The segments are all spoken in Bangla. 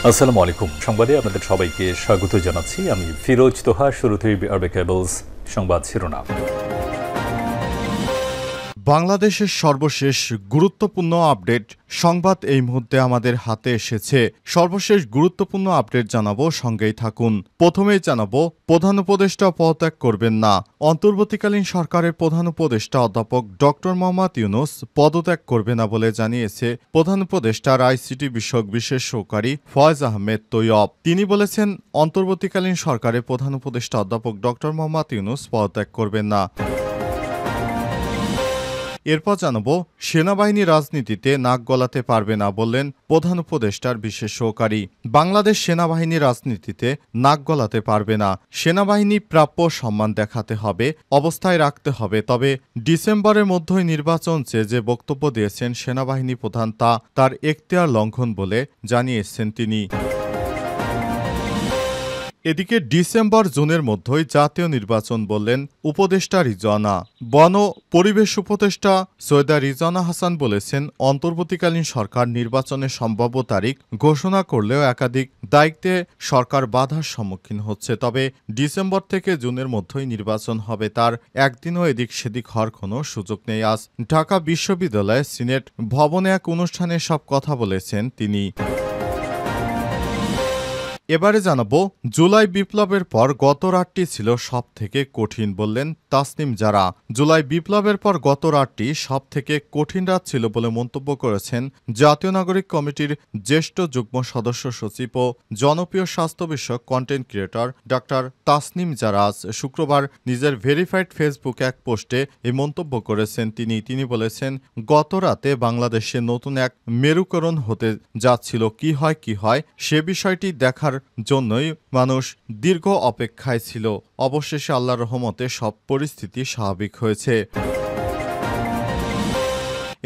আসসালামু আলাইকুম। সংবাদে আপনাদের সবাইকে স্বাগত জানাচ্ছি। আমি ফিরোজ তোহা। শুরুতেই আরবে কেবলস সংবাদ শিরোনাম। বাংলাদেশের সর্বশেষ গুরুত্বপূর্ণ আপডেট সংবাদ এই মুহূর্তে আমাদের হাতে এসেছে। সর্বশেষ গুরুত্বপূর্ণ আপডেট জানাবো, সঙ্গেই থাকুন। প্রথমেই জানাবো, প্রধান উপদেষ্টা পদত্যাগ করবেন না। অন্তর্বর্তীকালীন সরকারের প্রধান উপদেষ্টা অধ্যাপক ডক্টর মোহাম্মদ ইউনূস পদত্যাগ করবে না বলে জানিয়েছে প্রধান উপদেষ্টার আইসিটি বিষয়ক বিশেষ সহকারী ফয়েজ আহমেদ তৈয়ব। তিনি বলেছেন, অন্তর্বর্তীকালীন সরকারের প্রধান উপদেষ্টা অধ্যাপক ডক্টর মোহাম্মদ ইউনূস পদত্যাগ করবেন না। এরপর জানাবো, সেনাবাহিনী রাজনীতিতে নাক গলাতে পারবে না বললেন প্রধান উপদেষ্টার বিশেষ সহকারী। বাংলাদেশ সেনাবাহিনী রাজনীতিতে নাক গলাতে পারবে না। সেনাবাহিনী প্রাপ্য সম্মান দেখাতে হবে, অবস্থায় রাখতে হবে। তবে ডিসেম্বরের মধ্যেই নির্বাচন চেয়ে যে বক্তব্য দিয়েছেন সেনাবাহিনী প্রধান, তা তার এখতিয়ার লঙ্ঘন বলে জানিয়েছেন তিনি। এদিকে ডিসেম্বর জুনের মধ্যেই জাতীয় নির্বাচন বললেন উপদেষ্টা রিজওয়ানা। বন পরিবেশ উপদেষ্টা সৈয়দা রিজওয়ানা হাসান বলেছেন, অন্তর্বর্তীকালীন সরকার নির্বাচনের সম্ভাব্য তারিখ ঘোষণা করলেও একাধিক দায়িত্বে সরকার বাধার সম্মুখীন হচ্ছে। তবে ডিসেম্বর থেকে জুনের মধ্যেই নির্বাচন হবে, তার একদিনও এদিক সেদিক হওয়ার কোনো সুযোগ নেই। আজ ঢাকা বিশ্ববিদ্যালয়ে সিনেট ভবনে এক অনুষ্ঠানে সব কথা বলেছেন তিনি। এবারে জানাবো, জুলাই বিপ্লবের পর গত রাতটি ছিল সব থেকে কঠিন বললেন তাসনিম জারা। জুলাই বিপ্লবের পর গত রাতটি সব থেকে কঠিন রাত ছিল বলে মন্তব্য করেছেন জাতীয় নাগরিক কমিটির জ্যেষ্ঠ যুগ্ম সদস্য সচিব ও জনপ্রিয় স্বাস্থ্য বিষয়ক কন্টেন্ট ক্রিয়েটর ডক্টর তাসনিম জারা। আজ শুক্রবার নিজের ভেরিফাইড ফেসবুক এক পোস্টে এই মন্তব্য করেছেন তিনি বলেছেন, গত রাতে বাংলাদেশে নতুন এক মেরুকরণ হতে যাচ্ছিল। কি হয় সে বিষয়টি দেখার জন্যই মানুষ দীর্ঘ অপেক্ষায় ছিল। অবশেষে আল্লাহর রহমতে সব পরিস্থিতি স্বাভাবিক হয়েছে।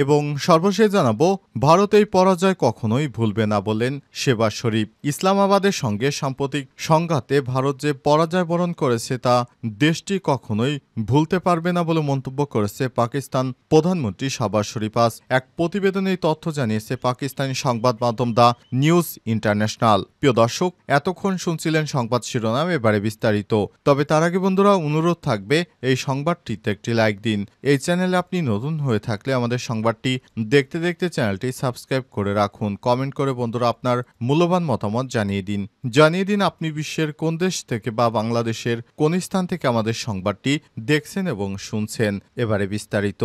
এবং সর্বশেষ জানাবো, ভারত এই পরাজয় কখনোই ভুলবে না বললেন শেহবাজ শরীফ। ইসলামাবাদের সঙ্গে সাম্প্রতিক সংঘাতে ভারত যে পরাজয় বরণ করেছে তা দেশটি কখনোই ভুলতে পারবে না বলে মন্তব্য করেছে পাকিস্তান প্রধানমন্ত্রী শাহবাজ শরীফ। আজ এক প্রতিবেদনে এই তথ্য জানিয়েছে পাকিস্তানি সংবাদ মাধ্যম দ্য নিউজ ইন্টারন্যাশনাল। প্রিয় দর্শক, এতক্ষণ শুনছিলেন সংবাদ শিরোনাম, এবারে বিস্তারিত। তবে তার আগে বন্ধুরা, অনুরোধ থাকবে এই সংবাদটিতে একটি লাইক দিন। এই চ্যানেলে আপনি নতুন হয়ে থাকলে আমাদের সংবাদটি দেখতে দেখতে চ্যানেলটি সাবস্ক্রাইব করে রাখুন। কমেন্ট করে বন্ধুরা আপনার মূল্যবান মতামত জানিয়ে দিন আপনি বিশ্বের কোন দেশ থেকে বা বাংলাদেশের কোন স্থান থেকে আমাদের সংবাদটি দেখছেন এবং শুনছেন। এবারে বিস্তারিত।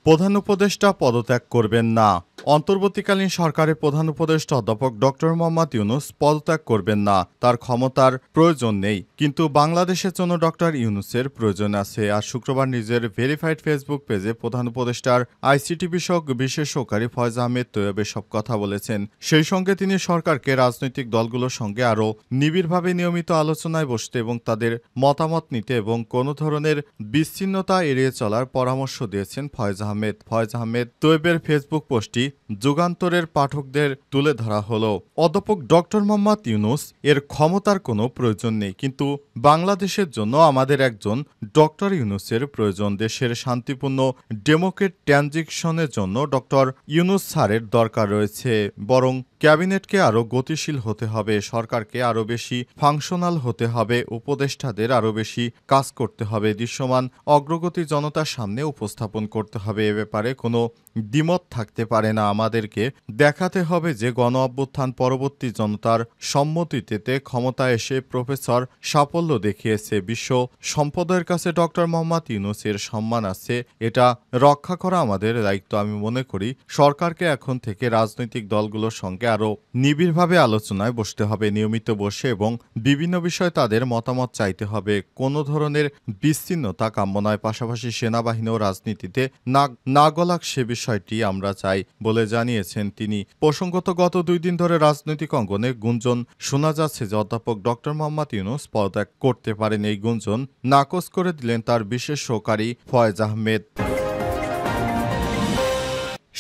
প্রধান উপদেষ্টা পদত্যাগ করবেন না। অন্তর্বর্তীকালীন সরকারের প্রধান উপদেষ্টা অধ্যাপক ডক্টর মোহাম্মদ ইউনূস পদত্যাগ করবেন না। তার ক্ষমতার প্রয়োজন নেই, কিন্তু বাংলাদেশের জন্য ডক্টর ইউনূসের প্রয়োজন আছে। আর শুক্রবার নিজের ভেরিফাইড ফেসবুক পেজে প্রধান উপদেষ্টার আইসিটি বিষয়ক বিশেষ সহকারী ফয়েজ আহমেদ তৈয়ব সব কথা বলেছেন। সেই সঙ্গে তিনি সরকারকে রাজনৈতিক দলগুলোর সঙ্গে আরও নিবিড়ভাবে নিয়মিত আলোচনায় বসতে এবং তাদের মতামত নিতে এবং কোনো ধরনের বিচ্ছিন্নতা এড়িয়ে চলার পরামর্শ দিয়েছেন ফয়েজ আহমেদ তৈয়বের ফেসবুক পোস্টটি যুগান্তরের পাঠকদের তুলে ধরা হলো। অধ্যাপক ডক্টর মোহাম্মদ ইউনূস এর ক্ষমতার কোনো প্রয়োজন নেই, কিন্তু বাংলাদেশের জন্য আমাদের একজন ডক্টর ইউনূসের প্রয়োজন। দেশের শান্তিপূর্ণ ডেমোক্রেট ট্রানজিশনের জন্য ডক্টর ইউনূস স্যারের দরকার রয়েছে। বরং ক্যাবিনেটকে আরও গতিশীল হতে হবে, সরকারকে আরও বেশি ফাংশনাল হতে হবে, উপদেষ্টাদের আরও বেশি কাজ করতে হবে, দৃশ্যমান অগ্রগতি জনতার সামনে উপস্থাপন করতে হবে। এ ব্যাপারে কোনো দ্বিমত থাকতে পারে না। আমাদেরকে দেখাতে হবে যে গণ অভ্যুত্থান পরবর্তী জনতার সম্মতিতে ক্ষমতায় এসে প্রফেসর সাফল্য দেখিয়েছে। বিশ্ব সম্প্রদায়ের কাছে ডক্টর মোহাম্মদ ইউনূসের সম্মান আছে, এটা রক্ষা করা আমাদের দায়িত্ব। আমি মনে করি সরকারকে এখন থেকে রাজনৈতিক দলগুলোর সঙ্গে আরও নিবিড়ভাবে আলোচনায় বসতে হবে, নিয়মিত বসে এবং বিভিন্ন বিষয়ে তাদের মতামত চাইতে হবে। কোনো ধরনের বিচ্ছিন্নতা কাম্য নয়। পাশাপাশি সেনাবাহিনী ও রাজনীতিতে না গলাক সে বিষয়টি আমরা চাই বলে জানিয়েছেন তিনি। প্রসঙ্গত, গত 2 দিন ধরে রাজনৈতিক অঙ্গনে গুঞ্জন শোনা যাচ্ছে যে অধ্যাপক ডক্টর মোহাম্মদ ইউনূস পদত্যাগ করতে পারেন। এই গুঞ্জন নাকচ করে দিলেন তার বিশেষ সহকারী ফয়েজ আহমেদ।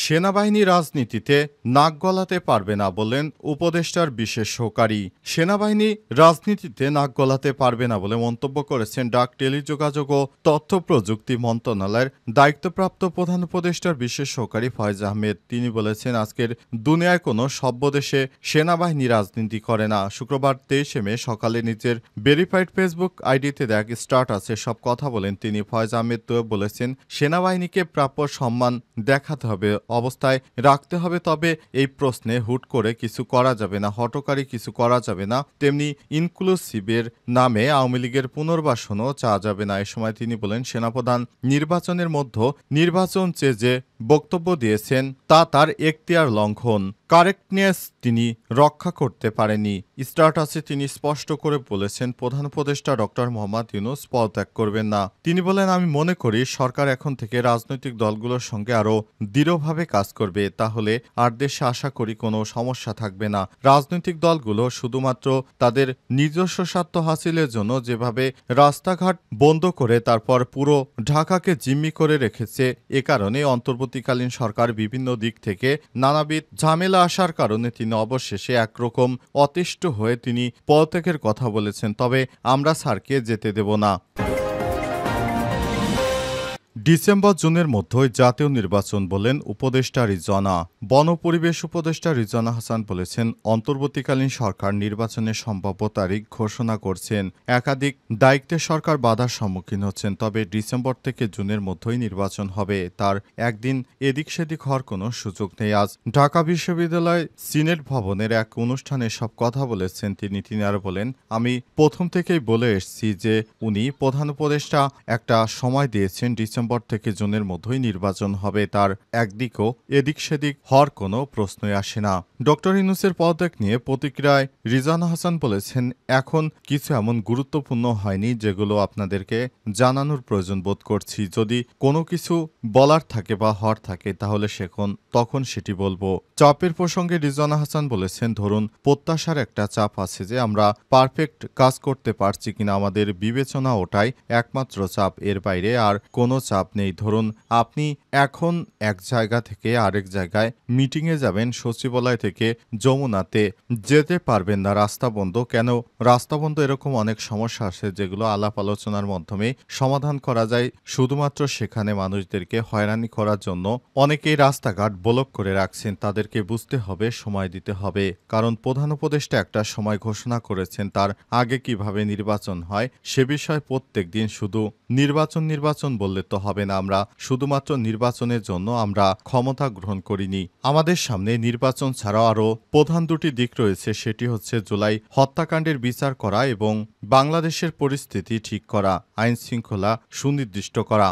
সেনাবাহিনী রাজনীতিতে নাক গলাতে পারবে না বললেন উপদেষ্টার বিশেষ সহকারী। সেনাবাহিনী রাজনীতিতে নাক গলাতে পারবে না বলে মন্তব্য করেছেন ডাক, টেলিযোগাযোগ ও তথ্য প্রযুক্তি মন্ত্রণালয়ের দায়িত্বপ্রাপ্ত প্রধান উপদেষ্টার বিশেষ সহকারী ফয়েজ আহমেদ। তিনি বলেছেন, আজকের দুনিয়ায় কোনো সভ্য দেশে সেনাবাহিনী রাজনীতি করে না। শুক্রবার 23 মে সকালে নিজের ভেরিফাইড ফেসবুক আইডিতে দেখ স্ট্যাটাসে সব কথা বলেন তিনি। ফয়েজ আহমেদ তো বলেছেন, সেনাবাহিনীকে প্রাপ্য সম্মান দেখাতে হবে, অবস্থায় রাখতে হবে। তবে এই প্রশ্নে হুট করে কিছু করা যাবে না, হঠকারী কিছু করা যাবে না। তেমনি ইনক্লুসিভের নামে আওয়ামী লীগের পুনর্বাসনও চাওয়া যাবে না। এ সময় তিনি বলেন, সেনাপ্রধান নির্বাচনের মধ্যে নির্বাচন চেয়ে যে বক্তব্য দিয়েছেন তা তার এখতিয়ার লঙ্ঘন, কারেক্টনেস তিনি রক্ষা করতে পারেনি। স্ট্যাটাসে তিনি স্পষ্ট করে বলেছেন, প্রধান উপদেষ্টা ডক্টর মোহাম্মদ ইউনূস পদত্যাগ করবেন না। তিনি বলেন, আমি মনে করি সরকার এখন থেকে রাজনৈতিক দলগুলোর সঙ্গে আরও দৃঢ়ভাবে কাজ করবে, তাহলে আর দেশে আশা করি কোনো সমস্যা থাকবে না। রাজনৈতিক দলগুলো শুধুমাত্র তাদের নিজস্ব স্বার্থ হাসিলের জন্য যেভাবে রাস্তাঘাট বন্ধ করে তারপর পুরো ঢাকাকে জিম্মি করে রেখেছে, এ কারণে অন্তর্বর্তীকালীন সরকার বিভিন্ন দিক থেকে নানাবিধ ঝামেলা আসার কারণে তিনি অবশেষে একরকম অতিষ্ঠ হয়ে তিনি পদত্যাগের কথা বলেছেন। তবে আমরা স্যারকে যেতে দেব না। ডিসেম্বর জুনের মধ্যেই জাতীয় নির্বাচন বলেন উপদেষ্টা রিজওয়ানা। বন পরিবেশ উপদেষ্টা রিজওয়ানা হাসান বলেছেন, অন্তর্বর্তীকালীন সরকার নির্বাচনের সম্ভাব্য তারিখ ঘোষণা করছেন। একাধিক দায়িত্বে সরকার বাধার সম্মুখীন হচ্ছেন, তবে ডিসেম্বর থেকে জুনের মধ্যেই নির্বাচন হবে। তার একদিন এদিক সেদিক হওয়ার কোনো সুযোগ নেই। আজ ঢাকা বিশ্ববিদ্যালয় সিনেট ভবনের এক অনুষ্ঠানে সব কথা বলেছেন তিনি। তিনি আরও বলেন, আমি প্রথম থেকেই বলে এসেছি যে উনি প্রধান উপদেষ্টা একটা সময় দিয়েছেন, ডিসেম্বর থেকে জুনের মধ্যেই নির্বাচন হবে। তার একদিকও এদিক সেদিক হওয়ার কোনো প্রশ্নই আসে না। ডক্টর ইউনূসের পদত্যাগ নিয়ে প্রতিক্রিয়ায় রিজওয়ানা হাসান বলেছেন, এখন কিছু এমন গুরুত্বপূর্ণ হয়নি যেগুলো আপনাদেরকে জানানোর প্রয়োজন বোধ করছি। যদি কোনো কিছু বলার থাকে বা হওয়ার থাকে তাহলে তখন সেটি বলবো। চাপের প্রসঙ্গে রিজওয়ানা হাসান বলেছেন, ধরুন প্রত্যাশার একটা চাপ আছে যে আমরা পারফেক্ট কাজ করতে পারছি কিনা, আমাদের বিবেচনা ওটাই একমাত্র চাপ, এর বাইরে আর কোনো চাপ নেই। ধরুন আপনি এখন এক জায়গা থেকে আরেক জায়গায় মিটিংয়ে যাবেন, সচিবালয় থেকে যমুনাতে যেতে পারবেন না, রাস্তা বন্ধ। কেন রাস্তা বন্ধ? এরকম অনেক সমস্যা আসে যেগুলো আলাপ আলোচনার মাধ্যমে সমাধান করা যায়। শুধুমাত্র সেখানে মানুষদেরকে হয়রানি করার জন্য অনেকেই রাস্তাঘাট ব্লক করে রাখছেন। তাদেরকে বুঝতে হবে, সময় দিতে হবে। কারণ প্রধান উপদেষ্টা একটা সময় ঘোষণা করেছেন, তার আগে কিভাবে নির্বাচন হয় সে বিষয়ে প্রত্যেক দিন শুধু নির্বাচন বললে তো হবে না। আমরা শুধুমাত্র নির্বাচনের জন্য আমরা ক্ষমতা গ্রহণ করিনি। আমাদের সামনে নির্বাচন ছাড়াও আরও প্রধান দুটি দিক রয়েছে, সেটি হচ্ছে জুলাই হত্যাকাণ্ডের বিচার করা এবং বাংলাদেশের পরিস্থিতি ঠিক করা, আইন শৃঙ্খলা সুনির্দিষ্ট করা।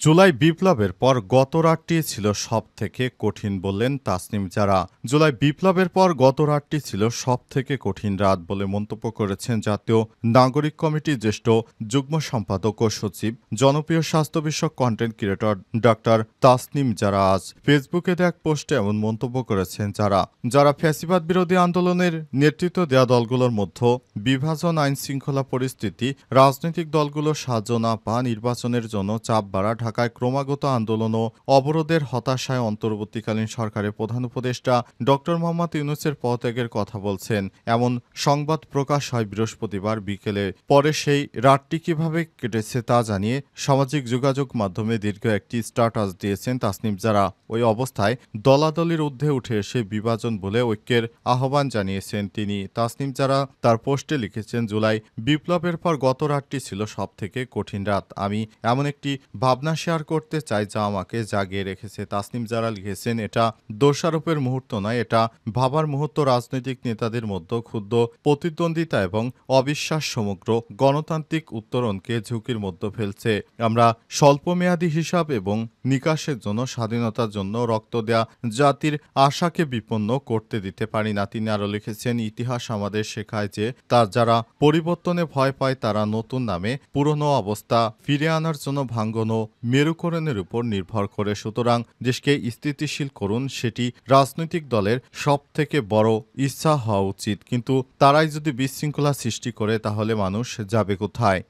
জুলাই বিপ্লবের পর গত রাতটি ছিল সব থেকে কঠিন বললেন তাসনিম জারা। জুলাই বিপ্লবের পর গত রাতটি ছিল সব থেকে কঠিন রাত বলে মন্তব্য করেছেন জাতীয় নাগরিক কমিটির জ্যেষ্ঠ যুগ্ম সম্পাদক ও সচিব, জনপ্রিয় স্বাস্থ্য বিষয়ক কন্টেন্ট ক্রিয়েটর ডাক্তার তাসনিম জারা। আজ ফেসবুকে এক পোস্টে এমন মন্তব্য করেছেন যারা ফ্যাসিবাদ বিরোধী আন্দোলনের নেতৃত্ব দেওয়া দলগুলোর মধ্যে বিভাজন, আইন শৃঙ্খলা পরিস্থিতি, রাজনৈতিক দলগুলোর সাহায্য না পাওয়া, নির্বাচনের জন্য চাপ বাড়া, ঢাকায় ক্রমাগত আন্দোলন ও অবরোধের হতাশায় অন্তর্বর্তীকালীন সরকারের প্রধান উপদেষ্টা ডক্টর মোহাম্মদ ইউনূসের পদত্যাগের কথা বলছেন। এমন সংবাদ প্রকাশ হয় বৃহস্পতিবার বিকেলে। পরে সেই রাতটি কিভাবে কেটেছে তা জানিয়ে সামাজিক যোগাযোগ মাধ্যমে দীর্ঘ একটি স্ট্যাটাস দিয়েছেন তাসনিম জারা। ওই অবস্থায় দলাদলির ঊর্ধ্বে উঠে এসে বিভাজন বলে ঐক্যের আহ্বান জানিয়েছেন তিনি। তাসনিম জারা তার পোস্টে লিখেছেন, জুলাই বিপ্লবের পর গত রাতটি ছিল সব থেকে কঠিন রাত। আমি এমন একটি ভাবনা শেয়ার করতে চাই যা আমাকে জাগিয়ে রেখেছে। তাসনিম জারা লিখেছেন, এটা দোষারোপের মুহূর্ত নয়, এটা ভাবার মুহূর্ত। রাজনৈতিক নেতাদের মধ্যে ক্ষুদ্র প্রতিদ্বন্দ্বিতা এবং অবিশ্বাস সমগ্র গণতান্ত্রিক উত্তরণকে ঝুঁকির মধ্যে ফেলছে। আমরা স্বল্পমেয়াদী হিসাব এবং নিকাশের জন্য, স্বাধীনতার জন্য রক্ত দেয়া জাতির আশাকে বিপন্ন করতে দিতে পারি না। তিনি আরও লিখেছেন, ইতিহাস আমাদের শেখায় যে যারা পরিবর্তনে ভয় পায় তারা নতুন নামে পুরনো অবস্থা ফিরে আনার জন্য ভাঙ্গন ও মেরুকরণের উপর নির্ভর করে। সুতরাং দেশকে স্থিতিশীল করুন, সেটি রাজনৈতিক দলের সব থেকে বড় ইচ্ছা হওয়া উচিত। কিন্তু তারাই যদি বিশৃঙ্খলা সৃষ্টি করে তাহলে মানুষ যাবে কোথায়?